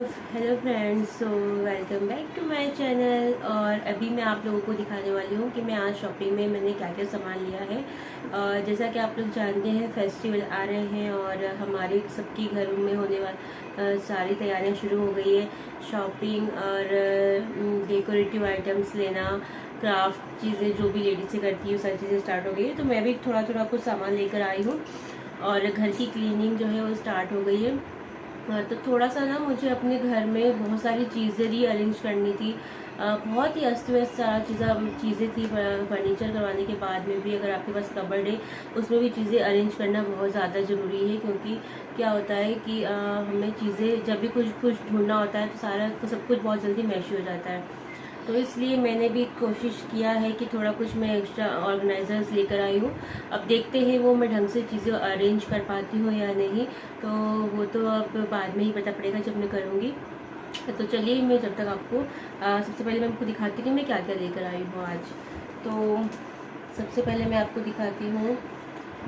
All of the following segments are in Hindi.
Hello friends, so welcome back to my channel. और अभी मैं आप लोगों को दिखाने वाली हूँ कि मैं आज शॉपिंग में मैंने क्या क्या सामान लिया है। जैसा कि आप लोग जानते हैं, फेस्टिवल आ रहे हैं और हमारे सबकी घरों में होने वाली सारी तैयारियाँ शुरू हो गई है। शॉपिंग और डेकोरेटिव आइटम्स लेना, क्राफ्ट चीज़ें जो भी लेडीज़ें करती है, सारी चीज़ें स्टार्ट हो गई है। तो मैं भी थोड़ा थोड़ा कुछ सामान लेकर आई हूँ और घर की क्लीनिंग जो है वो स्टार्ट हो गई है। हाँ, तो थोड़ा सा ना मुझे अपने घर में बहुत सारी चीज़ें रीअरेंज करनी थी। बहुत ही अस्त व्यस्त सारा चीज़ें थी। फर्नीचर करवाने के बाद में भी अगर आपके पास कबर्ड है, उसमें भी चीज़ें अरेंज करना बहुत ज़्यादा ज़रूरी है। क्योंकि क्या होता है कि हमें चीज़ें जब भी कुछ कुछ ढूंढना होता है तो सारा सब कुछ बहुत जल्दी मैश हो जाता है। तो इसलिए मैंने भी कोशिश किया है कि थोड़ा कुछ मैं एक्स्ट्रा ऑर्गेनाइजर्स लेकर आई हूँ। अब देखते हैं वो मैं ढंग से चीज़ें अरेंज कर पाती हूँ या नहीं। तो वो तो अब बाद में ही पता पड़ेगा जब मैं करूँगी। तो चलिए, मैं जब तक आपको सबसे पहले मैं आपको दिखाती हूँ कि मैं क्या क्या लेकर आई हूँ आज। तो सबसे पहले मैं आपको दिखाती हूँ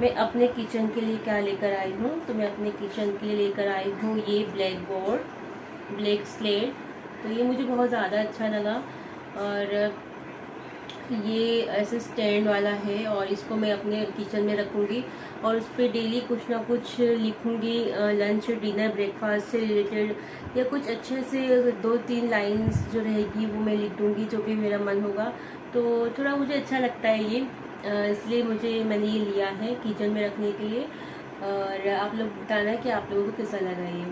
मैं अपने किचन के लिए क्या लेकर आई हूँ। तो मैं अपने किचन के लिए लेकर आई हूँ ये ब्लैक बोर्ड, ब्लैक स्लेट। तो ये मुझे बहुत ज़्यादा अच्छा लगा। और ये ऐसे स्टैंड वाला है और इसको मैं अपने किचन में रखूँगी और उस पर डेली कुछ ना कुछ लिखूँगी, लंच डिनर ब्रेकफास्ट से रिलेटेड, या कुछ अच्छे से 2-3 लाइंस जो रहेगी वो मैं लिख दूँगी, जो भी मेरा मन होगा। तो थोड़ा मुझे अच्छा लगता है ये, इसलिए मैंने ये लिया है किचन में रखने के लिए। और आप लोग बताना कि आप लोगों को कैसा लगा ये।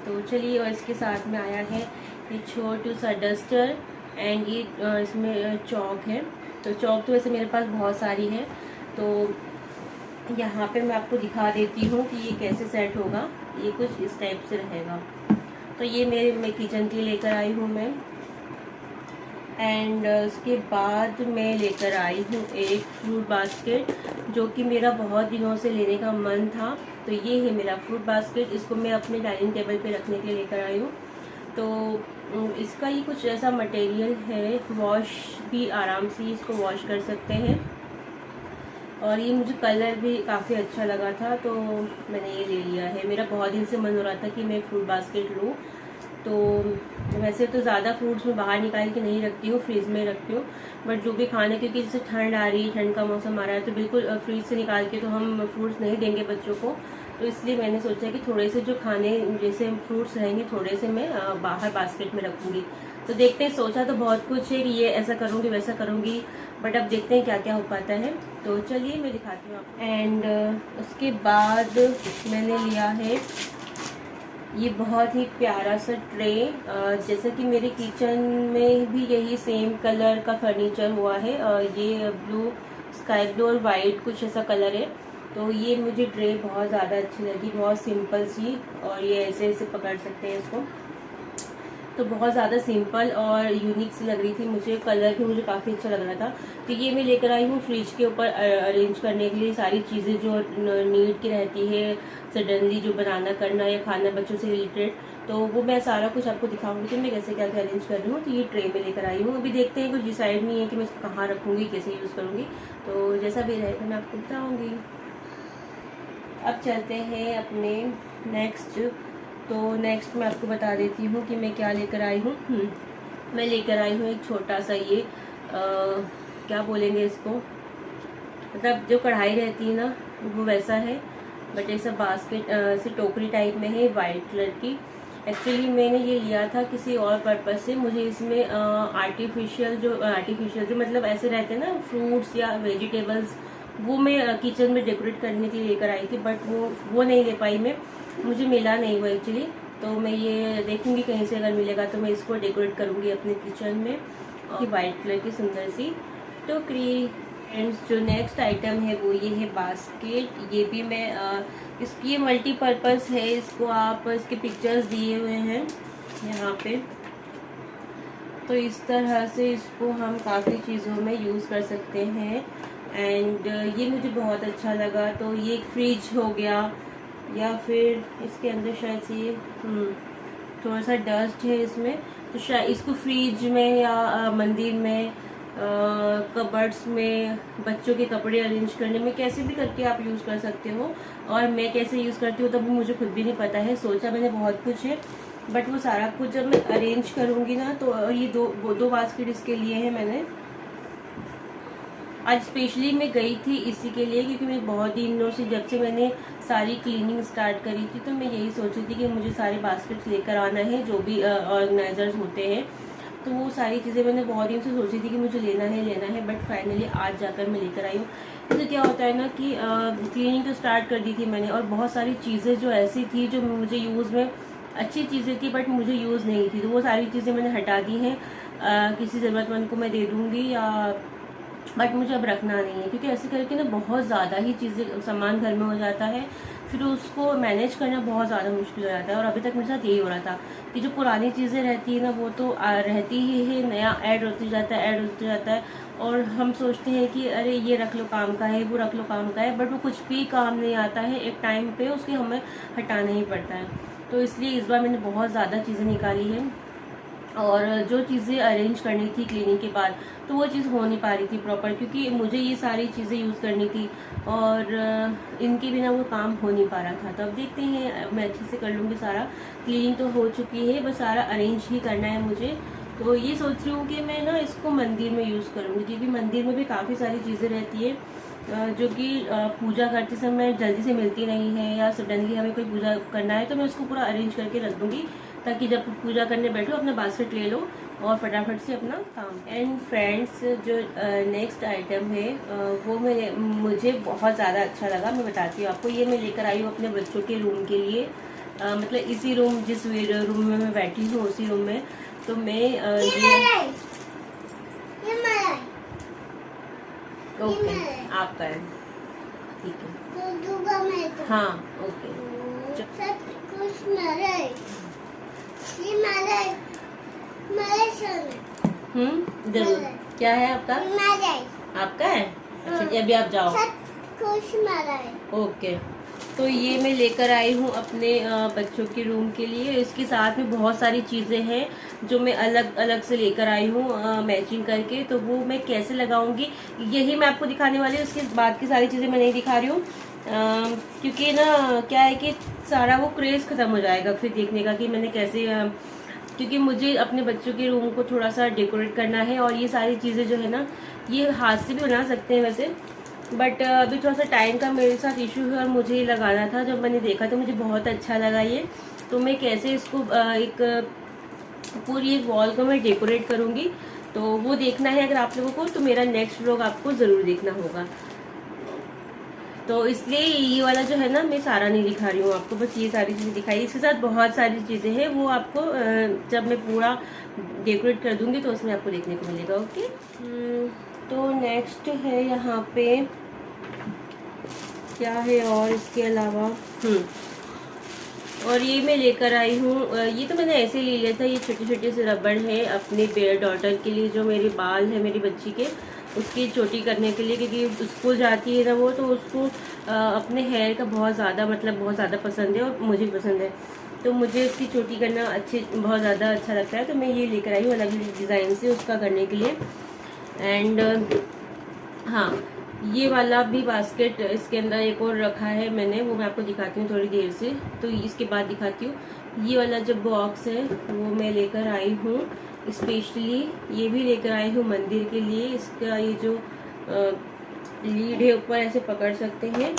तो चलिए, और इसके साथ में आया है ये छोटू सा डस्टर एंड ये इसमें चौक है। तो चौक तो वैसे मेरे पास बहुत सारी है। तो यहाँ पे मैं आपको दिखा देती हूँ कि ये कैसे सेट होगा। ये कुछ इस टाइप से रहेगा। तो ये मैं किचन के लिए लेकर आई हूँ मैं। एंड उसके बाद मैं लेकर आई हूँ एक फ्रूट बास्केट, जो कि मेरा बहुत दिनों से लेने का मन था। तो ये है मेरा फ्रूट बास्केट। इसको मैं अपने डाइनिंग टेबल पे रखने के लिए लेकर आई हूँ। तो इसका ये कुछ ऐसा मटेरियल है, वॉश भी आराम से इसको वॉश कर सकते हैं। और ये मुझे कलर भी काफ़ी अच्छा लगा था, तो मैंने ये ले लिया है। मेरा बहुत दिन से मन हो रहा था कि मैं फ्रूट बास्केट लूँ। तो वैसे तो ज़्यादा फ्रूट्स मैं बाहर निकाल के नहीं रखती हूँ, फ्रीज में रखती हूँ। बट जो भी खाने, क्योंकि जैसे ठंड आ रही है, ठंड का मौसम आ रहा है, तो बिल्कुल फ्रीज से निकाल के तो हम फ्रूट्स नहीं देंगे बच्चों को। तो इसलिए मैंने सोचा कि थोड़े से जो खाने जैसे फ्रूट्स रहेंगे, थोड़े से मैं बाहर बास्केट में रखूँगी। तो देखते हैं, सोचा तो बहुत कुछ है कि ये ऐसा करूँगी वैसा करूँगी, बट अब देखते हैं क्या क्या हो पाता है। तो चलिए मैं दिखाती हूँ आपको। एंड उसके बाद मैंने लिया है ये बहुत ही प्यारा सा ट्रे। जैसा कि मेरे किचन में भी यही सेम कलर का फर्नीचर हुआ है। ये ब्लू, स्काई ब्लू और वाइट कुछ ऐसा कलर है। तो ये मुझे ट्रे बहुत ज़्यादा अच्छी लगी, बहुत सिंपल सी। और ये ऐसे ऐसे पकड़ सकते हैं इसको। तो बहुत ज़्यादा सिंपल और यूनिक सी लग रही थी मुझे। कलर भी मुझे काफ़ी अच्छा लग रहा था। तो ये मैं लेकर आई हूँ फ्रिज के ऊपर अरेंज करने के लिए सारी चीज़ें जो नीड की रहती है, सडनली जो बनाना करना या खाना बच्चों से रिलेटेड। तो वो मैं सारा कुछ आपको दिखाऊंगी कि मैं कैसे क्या क्या अरेंज कर रही हूँ। तो ये ट्रे में लेकर आई हूँ। अभी देखते हैं, कुछ डिसाइड नहीं है कि मैं इसको कहाँ रखूँगी, कैसे यूज़ करूँगी। तो जैसा भी रहेगा मैं आपको बताऊँगी। अब चलते हैं अपने नेक्स्ट। तो नेक्स्ट मैं आपको बता देती हूँ कि मैं क्या लेकर आई हूँ। मैं लेकर आई हूँ एक छोटा सा ये क्या बोलेंगे इसको, मतलब जो कढ़ाई रहती है ना, वो वैसा है। बट ऐसा बास्केट से टोकरी टाइप में है, वाइट कलर की। एक्चुअली मैंने ये लिया था किसी और पर्पज़ से। मुझे इसमें आर्टिफिशियल जो मतलब ऐसे रहते हैं ना फ्रूट्स या वेजिटेबल्स, वो मैं किचन में डेकोरेट करने के लिए लेकर आई थी। बट वो नहीं ले पाई मैं, मुझे मिला नहीं वो एक्चुअली। तो मैं ये देखूंगी कहीं से, अगर मिलेगा तो मैं इसको डेकोरेट करूंगी अपने किचन में। और वाइट कलर की सुंदर सी टोकरी। फ्रेंड्स, जो नेक्स्ट आइटम है वो ये है बास्केट। ये भी मैं इसकी ये मल्टीपर्पज़ है। इसको आप, इसके पिक्चर्स दिए हुए हैं यहाँ पे। तो इस तरह से इसको हम काफ़ी चीज़ों में यूज़ कर सकते हैं। एंड ये मुझे बहुत अच्छा लगा। तो ये एक फ्रिज हो गया, या फिर इसके अंदर शायद से ये थोड़ा सा डस्ट है इसमें। तो शायद इसको फ्रिज में या मंदिर में, कबर्ड्स में बच्चों के कपड़े अरेंज करने में, कैसे भी करके आप यूज़ कर सकते हो। और मैं कैसे यूज़ करती हूँ तब मुझे खुद भी नहीं पता है। सोचा मैंने बहुत कुछ है, बट वो सारा कुछ जब मैं अरेंज करूँगी ना, तो ये दो बास्केट इसके लिए है मैंने। आज स्पेशली मैं गई थी इसी के लिए, क्योंकि मैं बहुत दिनों से, जब से मैंने सारी क्लीनिंग स्टार्ट करी थी, तो मैं यही सोची थी कि मुझे सारे बास्केट्स लेकर आना है, जो भी ऑर्गेनाइजर्स होते हैं। तो वो सारी चीज़ें मैंने बहुत दिन से सोची थी कि मुझे लेना है, बट फाइनली आज जाकर मैं लेकर आई हूँ। तो क्या होता है ना कि क्लीनिंग तो स्टार्ट कर दी थी मैंने, और बहुत सारी चीज़ें जो ऐसी थी जो मुझे यूज़ में अच्छी चीज़ें थी बट मुझे यूज़ नहीं थी, तो वो सारी चीज़ें मैंने हटा दी हैं। किसी ज़रूरतमंद को मैं दे दूँगी, या बट मुझे अब रखना नहीं है, क्योंकि ऐसे करके ना बहुत ज़्यादा ही चीज़ें सामान घर में हो जाता है, फिर उसको मैनेज करना बहुत ज़्यादा मुश्किल हो जाता है। और अभी तक मेरे साथ यही हो रहा था कि जो पुरानी चीज़ें रहती है ना, वो तो रहती ही है, नया ऐड होते जाता है, और हम सोचते हैं कि अरे ये रख लो काम का है, वो रख लो काम का है, बट वो कुछ भी काम नहीं आता है। एक टाइम पे उसके हमें हटाना ही पड़ता है। तो इसलिए इस बार मैंने बहुत ज़्यादा चीज़ें निकाली हैं, और जो चीज़ें अरेंज करनी थी क्लीनिंग के बाद, तो वो चीज़ हो नहीं पा रही थी प्रॉपर, क्योंकि मुझे ये सारी चीज़ें यूज़ करनी थी, और इनके बिना वो काम हो नहीं पा रहा था। तो अब देखते हैं, मैं अच्छे से कर लूँगी सारा। क्लीनिंग तो हो चुकी है, बस सारा अरेंज ही करना है मुझे। तो ये सोच रही हूँ कि मैं ना इसको मंदिर में यूज़ करूँगी, क्योंकि मंदिर में भी काफ़ी सारी चीज़ें रहती है जो कि पूजा करते समय जल्दी से मिलती नहीं है, या सडनली हमें कोई पूजा करना है, तो मैं उसको पूरा अरेंज करके रख दूँगी, ताकि जब पूजा करने बैठो अपना बास्केट ले लो और फटाफट से अपना काम। एंड फ्रेंड्स, जो नेक्स्ट आइटम है वो मुझे बहुत ज़्यादा अच्छा लगा, मैं बताती हूँ आपको। ये मैं लेकर आई हूँ अपने बच्चों के रूम के लिए, मतलब इसी रूम, जिस रूम में मैं बैठी हूँ उसी रूम में। तो मैं ये ओके आपका है, ठीक है, हाँ ओके। जरूर। क्या है आपका? आपका है? अच्छा, अभी आप जाओ। ओके। तो ये मैं लेकर आई हूँ अपने बच्चों के रूम के लिए। इसके साथ में बहुत सारी चीज़ें हैं जो मैं अलग अलग से लेकर आई हूँ मैचिंग करके। तो वो मैं कैसे लगाऊंगी यही मैं आपको दिखाने वाली हूँ। उसके बाद की सारी चीज़ें मैं नहीं दिखा रही हूँ, क्योंकि ना क्या है कि सारा वो क्रेज़ ख़त्म हो जाएगा फिर देखने का कि मैंने कैसे क्योंकि मुझे अपने बच्चों के रूम को थोड़ा सा डेकोरेट करना है। और ये सारी चीज़ें जो है ना, ये हाथ से भी बना सकते हैं वैसे, बट अभी थोड़ा सा टाइम का मेरे साथ इशू है और मुझे ये लगाना था। जब मैंने देखा तो मुझे बहुत अच्छा लगा ये। तो मैं कैसे इसको एक पूरी एक वॉल को मैं डेकोरेट करूँगी, तो वो देखना है अगर आप लोगों को, तो मेरा नेक्स्ट व्लॉग आपको ज़रूर देखना होगा। तो इसलिए ये वाला जो है ना, मैं सारा नहीं दिखा रही हूँ आपको, बस ये सारी चीज़ें दिखाई। इसके साथ बहुत सारी चीज़ें हैं, वो आपको जब मैं पूरा डेकोरेट कर दूँगी तो उसमें आपको देखने को मिलेगा। ओके। तो नेक्स्ट है यहाँ पे क्या है और इसके अलावा और ये मैं लेकर आई हूँ, ये तो मैंने ऐसे ले लिया था। ये छोटे छोटे से रबड़ है अपने बेयर डॉटर के लिए, जो मेरे बाल है मेरी बच्ची के, उसकी चोटी करने के लिए, क्योंकि स्कूल जाती है ना वो, तो उसको अपने हेयर का बहुत ज़्यादा पसंद है और मुझे भी पसंद है। तो मुझे उसकी चोटी करना बहुत ज़्यादा अच्छा लगता है। तो मैं ये लेकर आई हूँ अलग अलग डिज़ाइन से उसका करने के लिए। एंड हाँ, ये वाला भी बास्केट इसके अंदर एक और रखा है मैंने, वो मैं आपको दिखाती हूँ थोड़ी देर से। तो इसके बाद दिखाती हूँ। ये वाला जो बॉक्स है वो मैं लेकर आई हूँ स्पेशली, ये भी लेकर आई हूँ मंदिर के लिए। इसका ये जो लीड है ऊपर ऐसे पकड़ सकते हैं,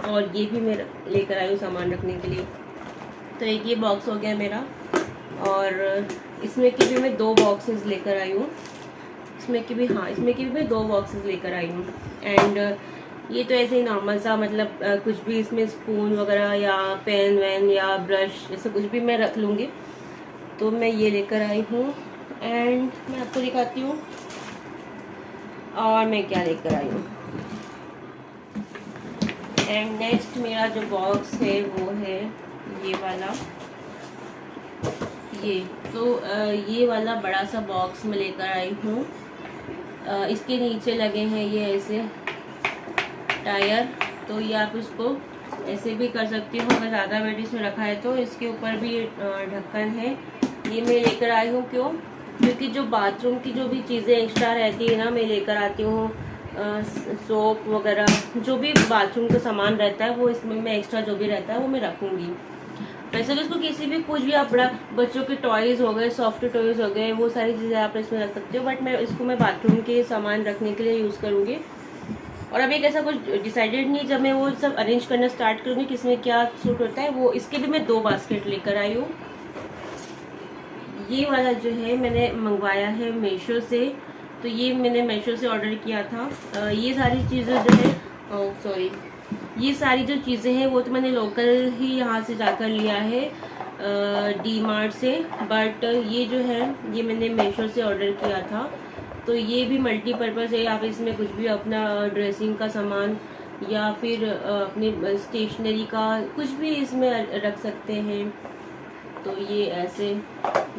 और ये भी मैं लेकर आई हूँ सामान रखने के लिए। तो एक ये बॉक्स हो गया मेरा, और इसमें की भी मैं 2 बॉक्सेस लेकर आई हूँ। इसमें की भी मैं 2 बॉक्सेस लेकर आई हूँ। एंड ये तो ऐसे ही नॉर्मल सा, मतलब कुछ भी इसमें स्पून वगैरह या पेन वैन या ब्रश ऐसे कुछ भी मैं रख लूँगी। तो मैं ये लेकर आई हूँ। एंड मैं आपको दिखाती हूँ और मैं क्या लेकर आई हूँ। एंड नेक्स्ट मेरा जो बॉक्स है वो है ये वाला। ये वाला बड़ा सा बॉक्स मैं लेकर आई हूँ। इसके नीचे लगे हैं ये ऐसे टायर, तो ये आप इसको ऐसे भी कर सकती हो अगर ज़्यादा वेट इसमें रखा है तो। इसके ऊपर भी ढक्कन है। ये मैं लेकर आई हूँ क्योंकि जो बाथरूम की जो भी चीज़ें एक्स्ट्रा रहती है ना, मैं लेकर आती हूँ। सोप वगैरह जो भी बाथरूम का सामान रहता है वो इसमें मैं एक्स्ट्रा जो भी रहता है वो मैं रखूँगी। वैसे तो इसको किसी भी कुछ भी आप बड़ा बच्चों के टॉयज हो गए, सॉफ्ट टॉयज हो गए, वो सारी चीज़ें आप इसमें रख सकते हो, बट मैं इसको मैं बाथरूम के सामान रखने के लिए यूज़ करूँगी। और अभी ऐसा कुछ डिसाइडेड नहीं, जब मैं वो सब अरेंज करना स्टार्ट करूँगी किसमें क्या सूट होता है, वो इसके भी मैं 2 बास्केट लेकर आई हूँ। ये वाला जो है मैंने मंगवाया है मीशो से, तो ये मैंने मीशो से ऑर्डर किया था। ये सारी चीज़ें जो है, सॉरी, ये सारी जो चीज़ें हैं वो तो मैंने लोकल ही यहाँ से जाकर लिया है, डी मार्ट से, बट ये जो है ये मैंने मीशो से ऑर्डर किया था। तो ये भी मल्टीपर्पज़ है, आप इसमें कुछ भी अपना ड्रेसिंग का सामान या फिर अपनी स्टेशनरी का कुछ भी इसमें रख सकते हैं। तो ये ऐसे,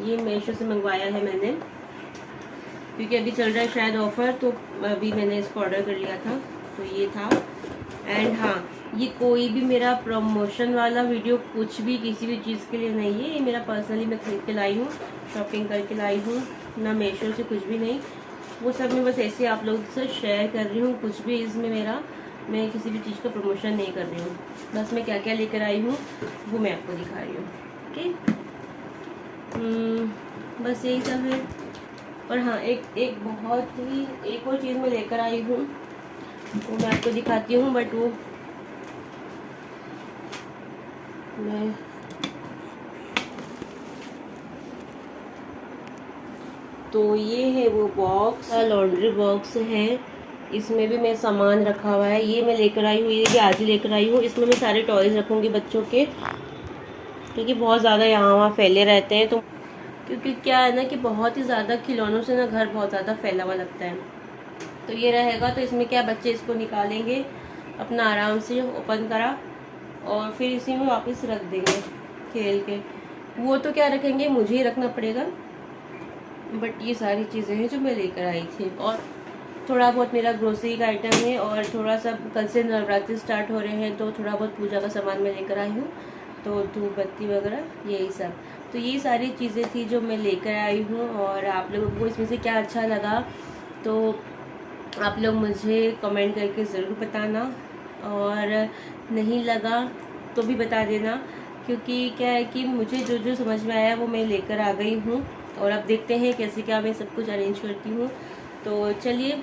ये मीशो से मंगवाया है मैंने, क्योंकि अभी चल रहा है शायद ऑफर, तो अभी मैंने इसको ऑर्डर कर लिया था। तो ये था। एंड हाँ, ये कोई भी मेरा प्रमोशन वाला वीडियो कुछ भी किसी भी चीज़ के लिए नहीं है, ये मेरा पर्सनली मैं खरीद के लाई हूँ, शॉपिंग करके लाई हूँ, ना मीशो से कुछ भी नहीं। वो सब मैं बस ऐसे आप लोगों से शेयर कर रही हूँ, कुछ भी इसमें मैं किसी भी चीज़ का प्रमोशन नहीं कर रही हूँ। बस मैं क्या क्या लेकर आई हूँ वो मैं आपको दिखा रही हूँ। ओके, बस यही सब है। और हाँ, एक बहुत ही एक और चीज़ मैं लेकर आई हूँ, वो मैं आपको दिखाती हूँ, बट वो मैं तो ये है वो बॉक्स, लॉन्ड्री बॉक्स है, इसमें भी मैं सामान रखा हुआ है। ये मैं लेकर आई हूँ, ये भी आज ही लेकर आई हूँ। इसमें मैं सारे टॉयज़ रखूँगी बच्चों के, क्योंकि बहुत ज़्यादा यहाँ वहाँ फैले रहते हैं। तो क्योंकि क्या है ना कि बहुत ही ज़्यादा खिलौनों से ना घर बहुत ज़्यादा फैला हुआ लगता है। तो ये रहेगा, तो इसमें क्या बच्चे इसको निकालेंगे, अपना आराम से ओपन करा और फिर इसी में वापस रख देंगे खेल के। वो तो क्या रखेंगे, मुझे ही रखना पड़ेगा, बट ये सारी चीज़ें हैं जो मैं लेकर आई थी। और थोड़ा बहुत मेरा ग्रोसरी का आइटम है, और थोड़ा सा कल से नवरात्रि स्टार्ट हो रहे हैं, तो थोड़ा बहुत पूजा का सामान मैं लेकर आई हूँ, तो धूप बत्ती वगैरह यही सब। तो ये सारी चीज़ें थी जो मैं लेकर आई हूँ। और आप लोगों को इसमें से क्या अच्छा लगा तो आप लोग मुझे कमेंट करके ज़रूर बताना, और नहीं लगा तो भी बता देना, क्योंकि क्या है कि मुझे जो जो समझ में आया वो मैं लेकर आ गई हूँ। और अब देखते हैं कैसे क्या मैं सब कुछ अरेंज करती हूँ। तो चलिए,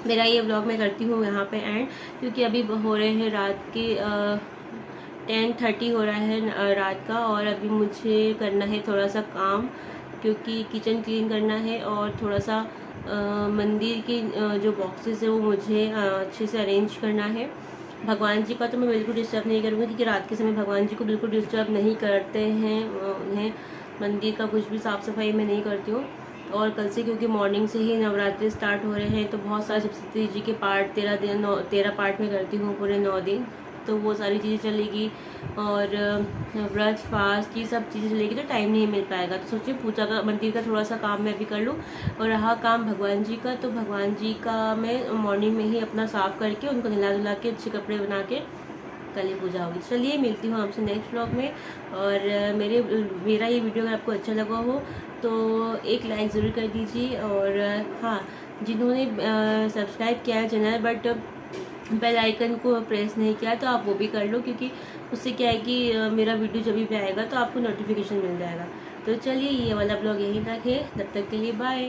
मेरा ये व्लॉग मैं करती हूँ यहाँ पे एंड, क्योंकि अभी हो रहे हैं रात के 10:30 हो रहा है रात का, और अभी मुझे करना है थोड़ा सा काम, क्योंकि किचन क्लीन करना है, और थोड़ा सा मंदिर की जो बॉक्सेस है वो मुझे अच्छे से अरेंज करना है। भगवान जी का तो मैं बिल्कुल डिस्टर्ब नहीं करूँगी, क्योंकि रात के समय भगवान जी को बिल्कुल डिस्टर्ब नहीं करते हैं, उन्हें मंदिर का कुछ भी साफ़ सफाई मैं नहीं करती हूँ। और कल से क्योंकि मॉर्निंग से ही नवरात्रि स्टार्ट हो रहे हैं, तो बहुत सारे सप्तशती जी के पाठ 13 पाठ में करती हूँ पूरे 9 दिन, तो वो सारी चीज़ें चलेगी। और व्रत फास्ट ये सब चीज़ें चलेगी, तो टाइम नहीं मिल पाएगा। तो सोचिए पूजा का मंदिर का थोड़ा सा काम मैं भी कर लूँ, और रहा काम भगवान जी का, तो भगवान जी का मैं मॉर्निंग में ही अपना साफ़ करके उनको नहला धुला के अच्छे कपड़े बना के कल ही पूजा होगी। चलिए, मिलती हूँ आपसे नेक्स्ट व्लॉग में। और मेरा ये वीडियो अगर आपको अच्छा लगा हो तो एक लाइक ज़रूर कर दीजिए। और हाँ, जिन्होंने सब्सक्राइब किया है चैनल बट बेल आइकन को प्रेस नहीं किया, तो आप वो भी कर लो, क्योंकि उससे क्या है कि मेरा वीडियो जब भी आएगा तो आपको नोटिफिकेशन मिल जाएगा। तो चलिए, ये वाला ब्लॉग यहीं तक है, तब तक के लिए बाय।